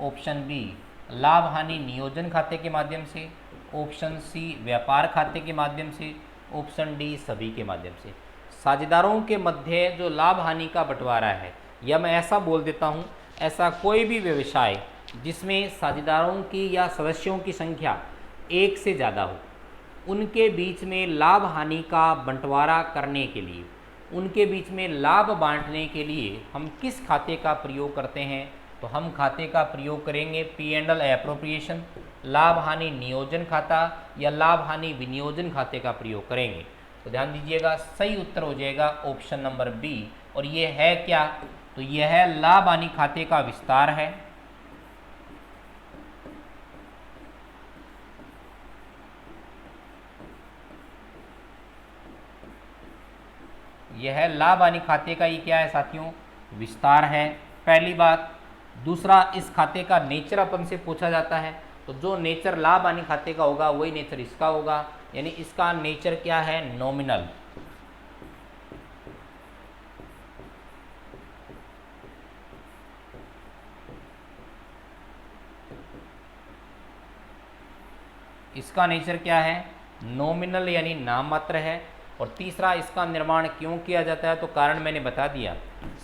ऑप्शन बी लाभ हानि नियोजन खाते के माध्यम से, ऑप्शन सी व्यापार खाते के माध्यम से, ऑप्शन डी सभी के माध्यम से। साझेदारों के मध्य जो लाभ हानि का बंटवारा है, या मैं ऐसा बोल देता हूँ, ऐसा कोई भी व्यवसाय जिसमें साझेदारों की या सदस्यों की संख्या 1 से ज़्यादा हो, उनके बीच में लाभ हानि का बंटवारा करने के लिए, उनके बीच में लाभ बांटने के लिए हम किस खाते का प्रयोग करते हैं? तो हम खाते का प्रयोग करेंगे P&L एप्रोप्रिएशन, लाभ हानि नियोजन खाता या लाभ हानि विनियोजन खाते का प्रयोग करेंगे। तो ध्यान दीजिएगा, सही उत्तर हो जाएगा ऑप्शन नंबर बी। और ये है क्या? तो यह है लाभ हानि खाते का विस्तार है, यह है लाभ हानि खाते का, ये क्या है साथियों, विस्तार है, पहली बात। दूसरा, इस खाते का नेचर अपन से पूछा जाता है, तो जो नेचर लाभ हानि खाते का होगा वही नेचर इसका होगा, यानी इसका नेचर क्या है, नॉमिनल। इसका नेचर क्या है, नॉमिनल यानी नाममात्र है। और तीसरा, इसका निर्माण क्यों किया जाता है, तो कारण मैंने बता दिया,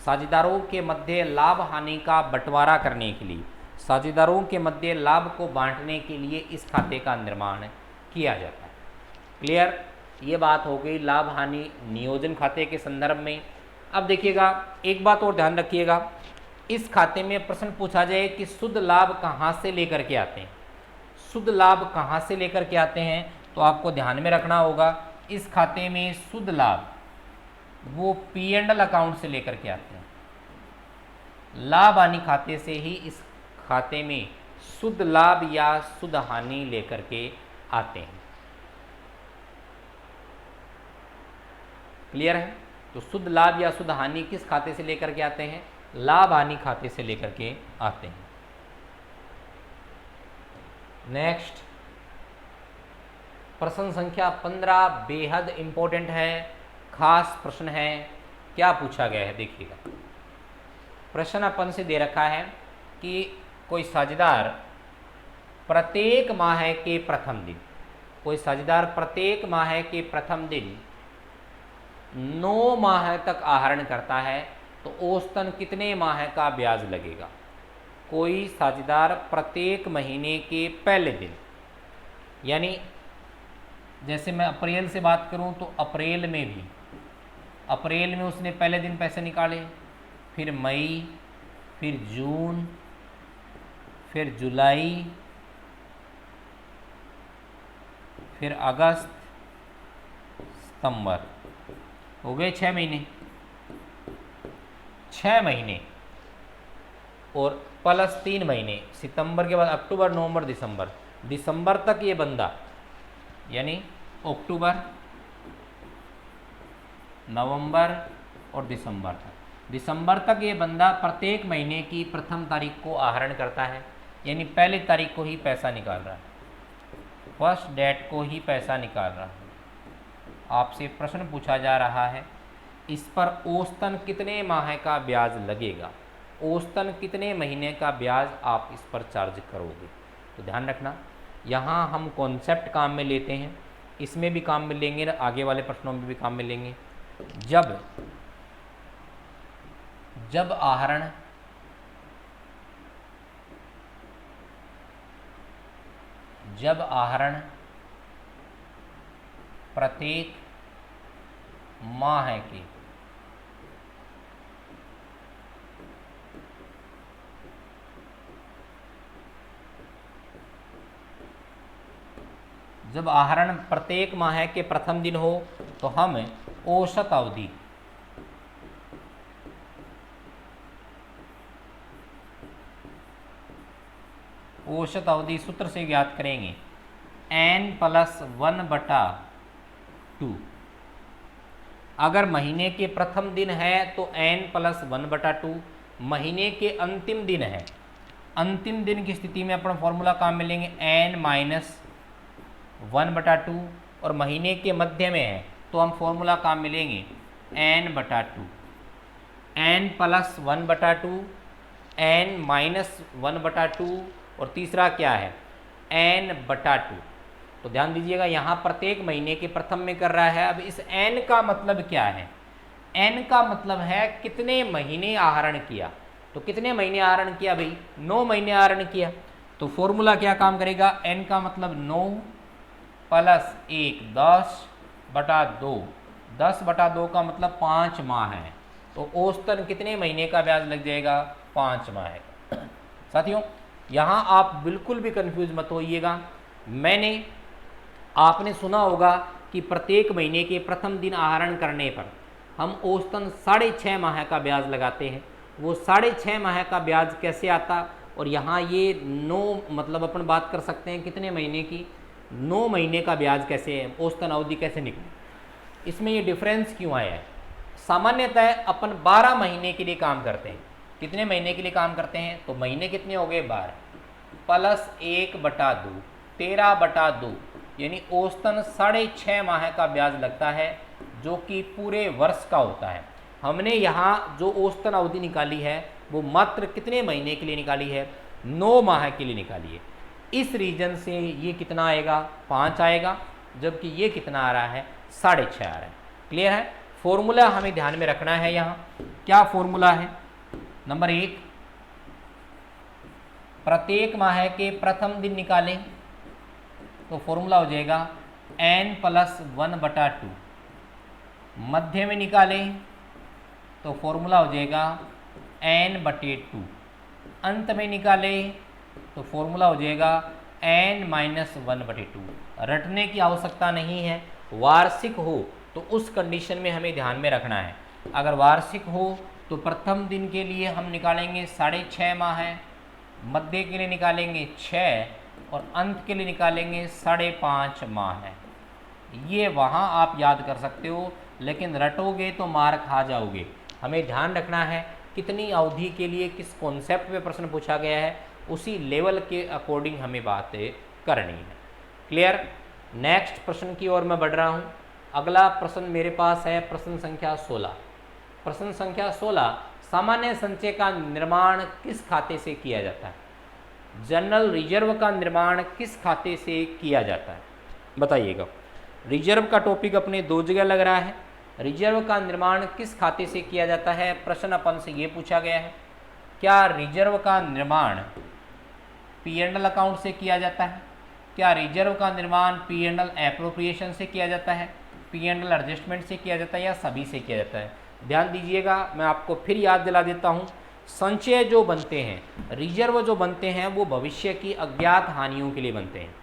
साझेदारों के मध्य लाभ हानि का बंटवारा करने के लिए, साझेदारों के मध्य लाभ को बांटने के लिए इस खाते का निर्माण किया जाता है। क्लियर, ये बात हो गई लाभ हानि नियोजन खाते के संदर्भ में। अब देखिएगा, एक बात और ध्यान रखिएगा, इस खाते में प्रश्न पूछा जाए कि शुद्ध लाभ कहाँ से लेकर के आते हैं, शुद्ध लाभ कहाँ से लेकर के आते हैं, तो आपको ध्यान में रखना होगा इस खाते में शुद्ध लाभ वो P&L अकाउंट से लेकर के आते हैं। लाभ हानि खाते से ही इस खाते में शुद्ध लाभ या शुद्ध हानि लेकर के आते हैं। क्लियर है, तो शुद्ध लाभ या शुद्ध हानि किस खाते से लेकर के आते हैं, लाभ हानि खाते से लेकर के आते हैं। नेक्स्ट, प्रश्न संख्या 15 बेहद इंपॉर्टेंट है, खास प्रश्न है। क्या पूछा गया है, देखिएगा। प्रश्न अपन से दे रखा है कि कोई साझेदार प्रत्येक माह के प्रथम दिन, कोई साझेदार प्रत्येक माह के प्रथम दिन 9 माह तक आहरण करता है, तो औसतन कितने माह का ब्याज लगेगा। कोई साझेदार प्रत्येक महीने के पहले दिन, यानी जैसे मैं अप्रैल से बात करूं तो अप्रैल में भी, अप्रैल में उसने पहले दिन पैसे निकाले, फिर मई, फिर जून, फिर जुलाई, फिर अगस्त, सितंबर, हो गए 6 महीने, 6 महीने और प्लस 3 महीने, सितंबर के बाद अक्टूबर, नवंबर, दिसंबर, दिसंबर तक ये बंदा, यानी अक्टूबर, नवंबर और दिसंबर तक, दिसंबर तक ये बंदा प्रत्येक महीने की प्रथम तारीख को आहरण करता है, यानी पहली तारीख को ही पैसा निकाल रहा है, फर्स्ट डेट को ही पैसा निकाल रहा है। आपसे प्रश्न पूछा जा रहा है, इस पर औसतन कितने माह का ब्याज लगेगा, औसतन कितने महीने का ब्याज आप इस पर चार्ज करोगे। तो ध्यान रखना, यहाँ हम कॉन्सेप्ट काम में लेते हैं, इसमें भी काम में लेंगे, आगे वाले प्रश्नों में भी काम में लेंगे। जब आहरण प्रत्येक माह के जब आहरण प्रत्येक माह के प्रथम दिन हो, तो हम औसत अवधि सूत्र से ज्ञात करेंगे, n+1/2। अगर महीने के प्रथम दिन है तो n+1/2, महीने के अंतिम दिन है, अंतिम दिन की स्थिति में अपना फॉर्मूला काम में लेंगे n-1/2, और महीने के मध्य में है तो हम फॉर्मूला काम में लेंगे n/2, n+1/2, n-1/2 और तीसरा क्या है n/2। तो ध्यान दीजिएगा, यहाँ प्रत्येक महीने के प्रथम में कर रहा है। अब इस n का मतलब क्या है, n का मतलब है कितने महीने आहरण किया। तो कितने महीने आहरण किया भाई, 9 महीने आहरण किया। तो फॉर्मूला क्या काम करेगा, n का मतलब 9 + 1 10/2, 10/2 का मतलब 5 माह है। तो औसतन कितने महीने का ब्याज लग जाएगा, 5 माह का। साथियों, यहाँ आप बिल्कुल भी कंफ्यूज मत होइएगा। आपने सुना होगा कि प्रत्येक महीने के प्रथम दिन आहरण करने पर हम औसतन 6.5 माह का ब्याज लगाते हैं। वो 6.5 माह का ब्याज कैसे आता, और यहाँ ये 9 मतलब अपन बात कर सकते हैं कितने महीने की, 9 महीने का ब्याज कैसे, औसतन अवधि कैसे निकली। इसमें ये डिफरेंस क्यों आया है। सामान्यतः अपन 12 महीने के लिए काम करते हैं। कितने महीने के लिए काम करते हैं, तो महीने कितने हो गए 12 + 1/2, 13/2, यानी औसतन 6.5 माह का ब्याज लगता है, जो कि पूरे वर्ष का होता है। हमने यहाँ जो औसतन अवधि निकाली है वो मात्र कितने महीने के लिए निकाली है, 9 माह के लिए निकाली है। इस रीजन से ये कितना आएगा, 5 आएगा, जबकि ये कितना आ रहा है, 6.5 आ रहा है। क्लियर है। फॉर्मूला हमें ध्यान में रखना है। यहाँ क्या फॉर्मूला है, नंबर 1, प्रत्येक माह के प्रथम दिन निकालें तो फॉर्मूला हो जाएगा n+1/2। मध्य में निकालें तो फॉर्मूला हो जाएगा n/2। अंत में निकालें तो फॉर्मूला हो जाएगा n-1/2। रटने की आवश्यकता नहीं है। वार्षिक हो तो उस कंडीशन में हमें ध्यान में रखना है। अगर वार्षिक हो तो प्रथम दिन के लिए हम निकालेंगे 6.5 माह है, मध्य के लिए निकालेंगे 6 और अंत के लिए निकालेंगे 5.5 माह है। ये वहाँ आप याद कर सकते हो, लेकिन रटोगे तो मार खा जाओगे। हमें ध्यान रखना है कितनी अवधि के लिए किस कॉन्सेप्ट पे प्रश्न पूछा गया है, उसी लेवल के अकॉर्डिंग हमें बातें करनी है। क्लियर। नेक्स्ट प्रश्न की ओर मैं बढ़ रहा हूँ। अगला प्रश्न मेरे पास है प्रश्न संख्या 16। प्रश्न संख्या 16, सामान्य संचय का निर्माण किस खाते से किया जाता है? जनरल रिजर्व का निर्माण किस खाते से किया जाता है, बताइएगा। रिजर्व का टॉपिक अपने 2 जगह लग रहा है। रिजर्व का निर्माण किस खाते से किया जाता है, प्रश्न अपन से ये पूछा गया है। क्या रिजर्व का निर्माण P&L अकाउंट से किया जाता है? क्या रिजर्व का निर्माण P&L एप्रोप्रिएशन से किया जाता है, P&L एडजस्टमेंट से किया जाता है, या सभी से किया जाता है? ध्यान दीजिएगा, मैं आपको फिर याद दिला देता हूँ। संचय जो बनते हैं, रिजर्व जो बनते हैं, वो भविष्य की अज्ञात हानियों के लिए बनते हैं।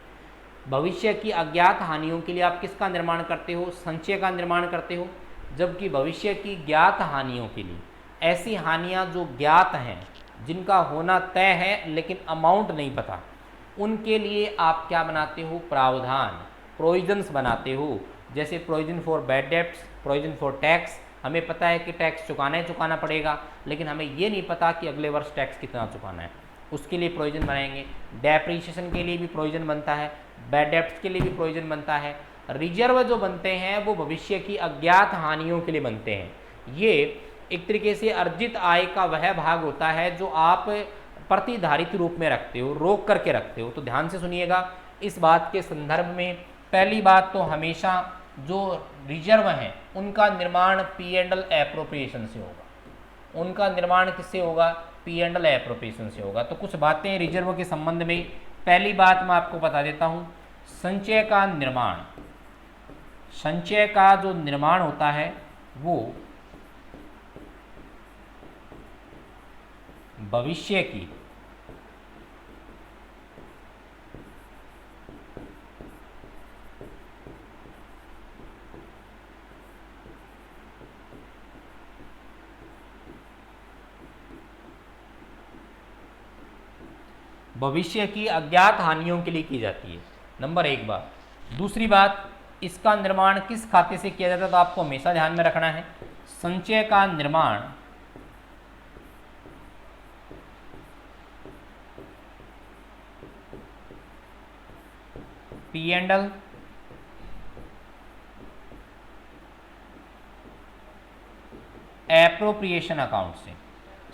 भविष्य की अज्ञात हानियों के लिए आप किसका निर्माण करते हो, संचय का निर्माण करते हो। जबकि भविष्य की ज्ञात हानियों के लिए, ऐसी हानियाँ जो ज्ञात हैं, जिनका होना तय है लेकिन अमाउंट नहीं पता, उनके लिए आप क्या बनाते हो, प्रावधान, प्रोविजंस बनाते हो। जैसे provision for bad debts, provision for tax. हमें पता है कि टैक्स चुकाना पड़ेगा, लेकिन हमें ये नहीं पता कि अगले वर्ष टैक्स कितना चुकाना है, उसके लिए प्रोविजन बनाएंगे। डेप्रीशिएशन के लिए भी प्रोविजन बनता है, बैड डेब्ट्स के लिए भी प्रोविजन बनता है। रिजर्व जो बनते हैं वो भविष्य की अज्ञात हानियों के लिए बनते हैं। ये एक तरीके से अर्जित आय का वह भाग होता है जो आप प्रतिधारित रूप में रखते हो, रोक करके रखते हो। तो ध्यान से सुनिएगा इस बात के संदर्भ में। पहली बात तो हमेशा जो रिजर्व हैं उनका निर्माण P&L एप्रोप्रिएशन से होगा। उनका निर्माण किससे होगा, P&L एप्रोप्रिएशन से होगा। तो कुछ बातें रिजर्व के संबंध में। पहली बात मैं आपको बता देता हूँ, संचय का निर्माण, संचय का जो निर्माण होता है वो भविष्य की अज्ञात हानियों के लिए की जाती है। नंबर 1 बात। दूसरी बात, इसका निर्माण किस खाते से किया जाता है, तो आपको हमेशा ध्यान में रखना है संचय का निर्माण P&L एप्रोप्रिएशन अकाउंट से।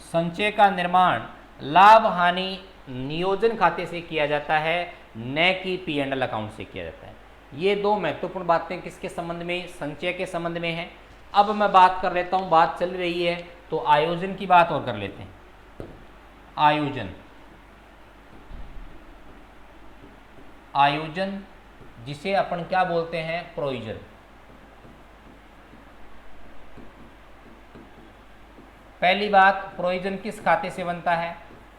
संचय का निर्माण लाभ हानि नियोजन खाते से किया जाता है, न कि P&L अकाउंट से किया जाता है। ये 2 महत्वपूर्ण बातें किसके संबंध में, संचय के संबंध में है। अब मैं बात कर लेता हूँ, बात चल रही है तो आयोजन की बात और कर लेते हैं। आयोजन, आयोजन जिसे अपन क्या बोलते हैं, प्रोविजन। पहली बात, प्रोविजन किस खाते से बनता है,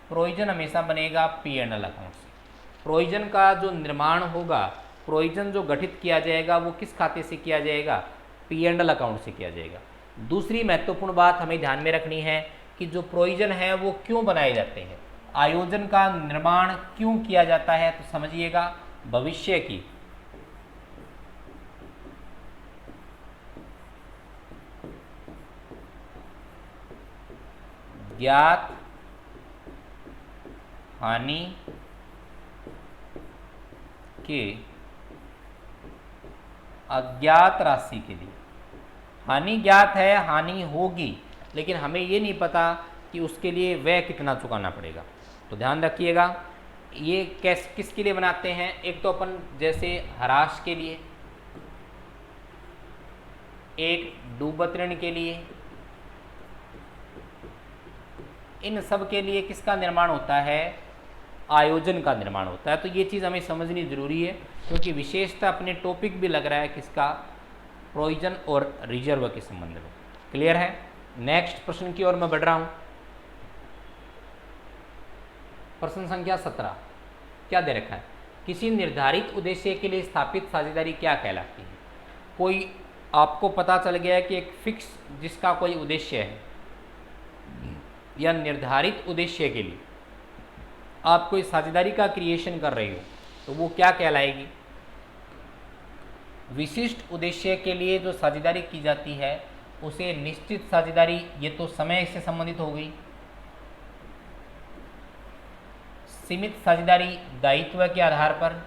प्रोविजन हमेशा बनेगा P&L अकाउंट से। प्रोविजन का जो निर्माण होगा, प्रोविजन जो गठित किया जाएगा वो किस खाते से किया जाएगा, P&L अकाउंट से किया जाएगा। दूसरी महत्वपूर्ण बात हमें ध्यान में रखनी है कि जो प्रोविजन है वो क्यों बनाए जाते हैं, आयोजन का निर्माण क्यों किया जाता है। तो समझिएगा, भविष्य की ज्ञात हानि के अज्ञात राशि के लिए। हानि ज्ञात है, हानि होगी, लेकिन हमें ये नहीं पता कि उसके लिए व्यय कितना चुकाना पड़ेगा। तो ध्यान रखिएगा ये किसके लिए बनाते हैं? एक तो अपन जैसे ह्रास के लिए, एक डूबतरण के लिए, इन सब के लिए किसका निर्माण होता है? आयोजन का निर्माण होता है। तो ये चीज़ हमें समझनी जरूरी है, क्योंकि विशेषता अपने टॉपिक भी लग रहा है किसका? प्रोविजन और रिजर्व के संबंध में। क्लियर है? नेक्स्ट प्रश्न की ओर मैं बढ़ रहा हूं। प्रश्न संख्या 17 क्या दे रखा है? किसी निर्धारित उद्देश्य के लिए स्थापित साझेदारी क्या कहलाती है? कोई आपको पता चल गया है कि एक फिक्स जिसका कोई उद्देश्य है या निर्धारित उद्देश्य के लिए आप कोई साझेदारी का क्रिएशन कर रहे हो, तो वो क्या कहलाएगी? विशिष्ट उद्देश्य के लिए जो साझेदारी की जाती है उसे निश्चित साझेदारी, ये तो समय से संबंधित हो गई। सीमित साझेदारी दायित्व के आधार पर,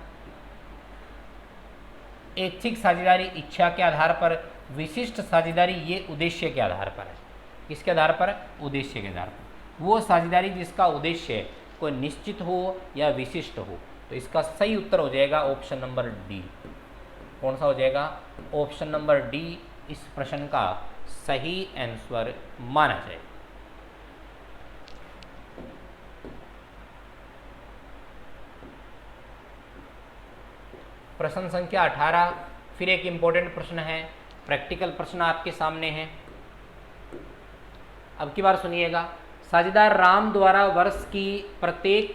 ऐच्छिक साझेदारी इच्छा के आधार पर, विशिष्ट साझेदारी ये उद्देश्य के आधार पर है। किसके आधार पर? उद्देश्य के आधार पर। वो साझेदारी जिसका उद्देश्य कोई निश्चित हो या विशिष्ट हो। तो इसका सही उत्तर हो जाएगा ऑप्शन नंबर डी। कौन सा हो जाएगा? ऑप्शन नंबर डी इस प्रश्न का सही आंसर माना जाए। प्रश्न संख्या 18 फिर एक इंपॉर्टेंट प्रश्न है, प्रैक्टिकल प्रश्न आपके सामने है। अब की बार सुनिएगा। साझेदार राम द्वारा वर्ष की प्रत्येक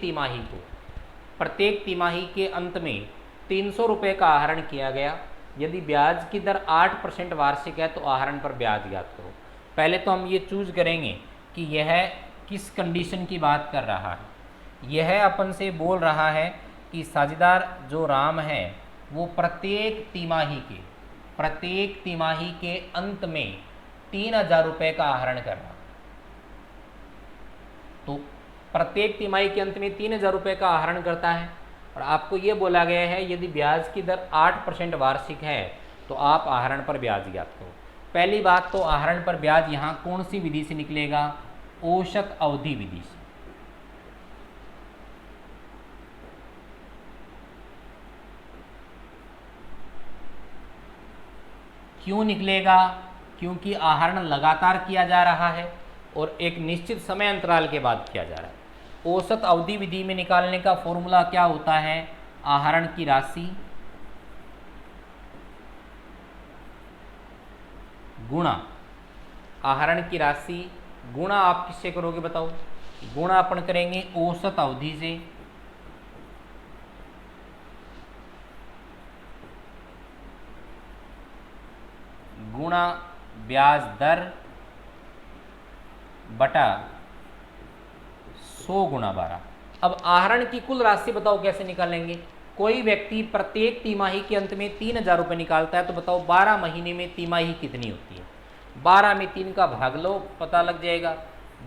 तिमाही के अंत में 300 रुपये का आहरण किया गया। यदि ब्याज की दर 8% वार्षिक है तो आहरण पर ब्याज ज्ञात करो। पहले तो हम ये चूज करेंगे कि यह किस कंडीशन की बात कर रहा है। यह अपन से बोल रहा है कि साझेदार जो राम है वो प्रत्येक तिमाही के अंत में 3000 रुपये का आहरण कर रहा। तो प्रत्येक तिमाही के अंत में 3000 रुपये का आहरण करता है, और आपको ये बोला गया है यदि ब्याज की दर 8% वार्षिक है तो आप आहरण पर ब्याज ज्ञात करो। पहली बात तो आहरण पर ब्याज यहाँ कौन सी विधि से निकलेगा? औसत अवधि विधि से। क्यों निकलेगा? क्योंकि आहरण लगातार किया जा रहा है और एक निश्चित समय अंतराल के बाद किया जा रहा है। औसत अवधि विधि में निकालने का फॉर्मूला क्या होता है? आहरण की राशि गुणा आहरण की राशि गुणा, आप किससे करोगे बताओ? गुणा अपन करेंगे औसत अवधि से, गुणा ब्याज दर बटा 100 गुणा 12। अब आहरण की कुल राशि बताओ कैसे निकालेंगे? कोई व्यक्ति प्रत्येक तिमाही के अंत में 3000 रुपये निकालता है, तो बताओ 12 महीने में तिमाही कितनी होती है? 12 में 3 का भाग लो, पता लग जाएगा।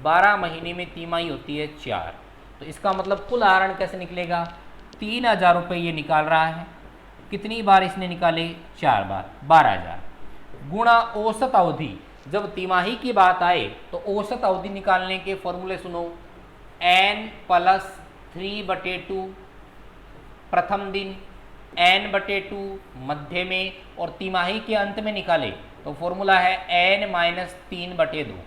12 महीने में तिमाही होती है 4। तो इसका मतलब कुल आहरण कैसे निकलेगा? 3000 रुपये ये निकाल रहा है, कितनी बार इसने निकाले? 4 बार, 12000 गुणा औसत अवधि। जब तिमाही की बात आए तो औसत अवधि निकालने के फॉर्मूले सुनो। n+3/2 प्रथम दिन, n/2 मध्य में, और तिमाही के अंत में निकाले तो फॉर्मूला है n-3/2।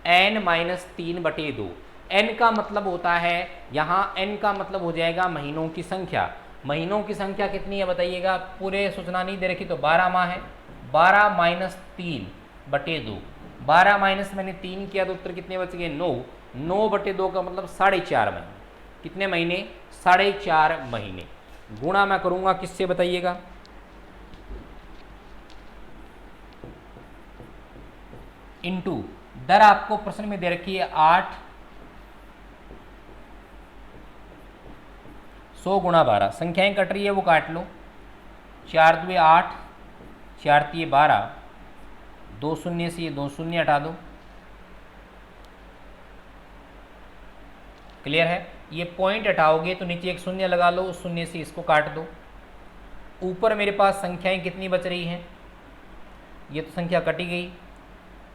n-3/2। n का मतलब होता है, यहाँ n का मतलब हो जाएगा महीनों की संख्या। महीनों की संख्या कितनी है बताइएगा? पूरे सूचना नहीं दे रखी तो 12 माह है। 12 - 3/2। 12 माइनस मैंने 3 किया तो उत्तर कितने बच गए? 9। 9/2 का मतलब 4.5 महीने। कितने महीने? 4.5 महीने। गुणा मैं करूंगा किससे बताइएगा? इनटू दर आपको प्रश्न में दे रखी है 8, 100 गुणा 12। संख्याएं कट रही है वो काट लो। 4 दूए 8, 4 तीय 12, 2 शून्य से ये 2 शून्य हटा दो। क्लियर है? ये पॉइंट हटाओगे तो नीचे एक शून्य लगा लो, उस शून्य से इसको काट दो। ऊपर मेरे पास संख्याएं कितनी बच रही हैं? ये तो संख्या कटी गई।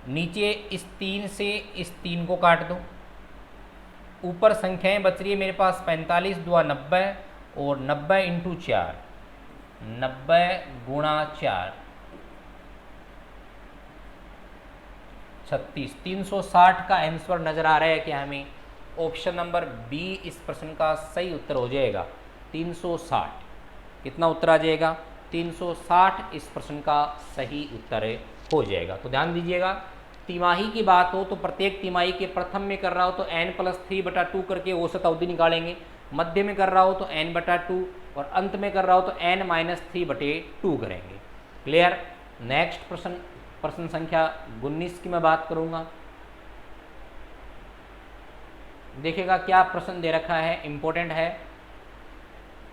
नीचे इस 3 से इस 3 को काट दो। ऊपर संख्याएं बच रही है मेरे पास 45 दुआ 90 और 90 इंटू 4, 90 गुणा 4 36। 360 का आंसर नज़र आ रहा है कि हमें ऑप्शन नंबर बी इस प्रश्न का सही उत्तर हो जाएगा। 360 कितना उत्तर आ जाएगा? 360 इस प्रश्न का सही उत्तर हो जाएगा। तो ध्यान दीजिएगा, तिमाही की बात हो तो प्रत्येक तिमाही के प्रथम में कर रहा हो तो n+3/2 करके औसत अवधि निकालेंगे, मध्य में कर रहा हो तो n/2 और अंत में कर रहा हो तो n-3/2 करेंगे। क्लियर? नेक्स्ट प्रश्न संख्या 19 की मैं बात करूंगा। देखिएगा क्या प्रश्न दे रखा है, इंपॉर्टेंट है।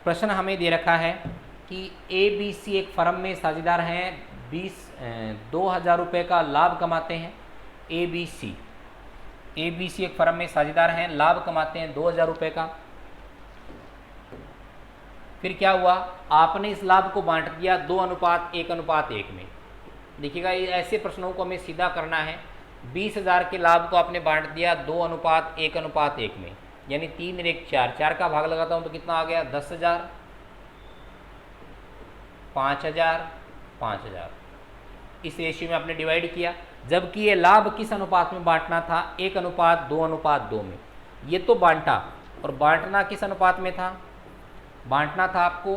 प्रश्न हमें दे रखा है कि ABC एक फर्म में साझेदार हैं, 2000 रुपये का लाभ कमाते हैं। ABC एक फर्म में साझेदार हैं, लाभ कमाते हैं 2000 रुपये का। फिर क्या हुआ? आपने इस लाभ को बांट दिया 2:1:1 में। देखिएगा, ऐसे प्रश्नों को हमें सीधा करना है। 20,000 के लाभ को आपने बांट दिया 2:1:1 में, यानी 3 और 1 4, 4 का भाग लगाता हूँ तो कितना आ गया? 10,000, 5,000, 5,000। इस रेशियो में आपने डिवाइड किया, जबकि ये लाभ किस अनुपात में बांटना था? 1:2:2 में। ये तो बांटा, और बांटना किस अनुपात में था? बांटना था आपको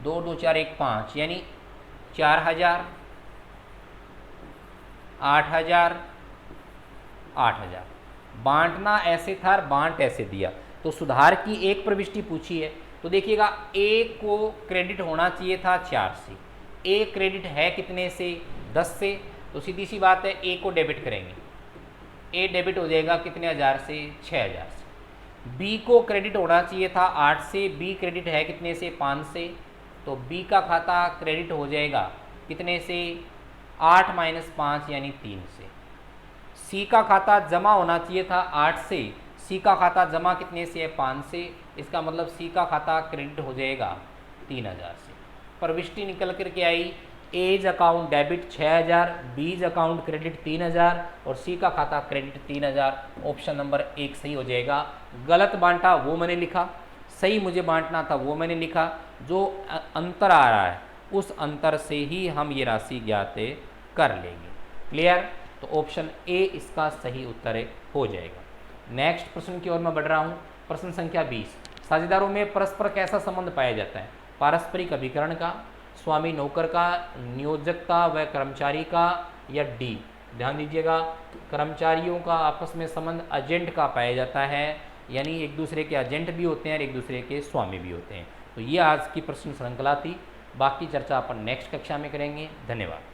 2, 2, 4, 1, 5, यानी 4,000, 8,000, 8,000। बांटना ऐसे था और बांट ऐसे दिया, तो सुधार की एक प्रविष्टि पूछी है। तो देखिएगा, ए को क्रेडिट होना चाहिए था 4 से, ए क्रेडिट है कितने से? 10 से। तो सीधी सी बात है, ए को डेबिट करेंगे, ए डेबिट हो जाएगा कितने हज़ार से? 6,000 से। बी को क्रेडिट होना चाहिए था 8 से, बी क्रेडिट है कितने से? 5 से। तो बी का खाता क्रेडिट हो जाएगा कितने से? 8 - 5 यानी 3 से। सी का खाता जमा होना चाहिए था 8 से, सी का खाता जमा कितने से है? 5 से। इसका मतलब सी का खाता क्रेडिट हो जाएगा 3,000 से। प्रविष्टि निकल करके आई, एज अकाउंट डेबिट 6,000, बीज अकाउंट क्रेडिट 3,000 और सी का खाता क्रेडिट 3,000। ऑप्शन नंबर 1 सही हो जाएगा। गलत बांटा वो मैंने लिखा, सही मुझे बांटना था वो मैंने लिखा। जो अंतर आ रहा है उस अंतर से ही हम ये राशि ज्ञात कर लेंगे। क्लियर? तो ऑप्शन ए इसका सही उत्तर हो जाएगा। नेक्स्ट प्रश्न की ओर मैं बढ़ रहा हूँ। प्रश्न संख्या 20, साझेदारों में परस्पर कैसा संबंध पाया जाता है? पारस्परिक अभिकरण का, स्वामी नौकर का, नियोजकता व कर्मचारी का, या डी? ध्यान दीजिएगा, कर्मचारियों का आपस में संबंध एजेंट का पाया जाता है, यानी एक दूसरे के एजेंट भी होते हैं और एक दूसरे के स्वामी भी होते हैं। तो ये आज की प्रश्न श्रृंखला थी, बाकी चर्चा अपन नेक्स्ट कक्षा में करेंगे। धन्यवाद।